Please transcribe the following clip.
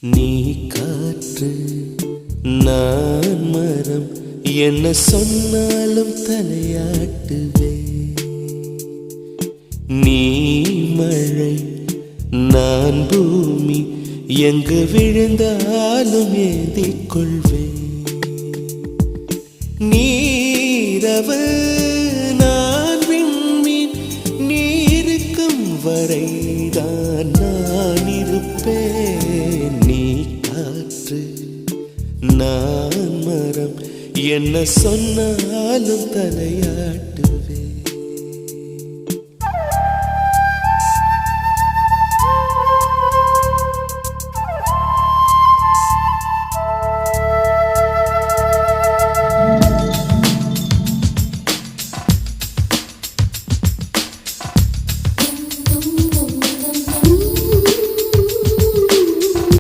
நீ காற்று நான் மரம், என்ன சொன்னாலும் தலையாட்டுவே. நீ மழை நான் பூமி, எங்கு விழுந்தாலும் ஏந்திக் கொள்வே. நீரவு நான் விண்மீன், நீருக்கும் வரைதான் நான் இருப்பேன். நீ காற்று நான் மரம், என்ன சொன்னாலும் தலையாட்டு.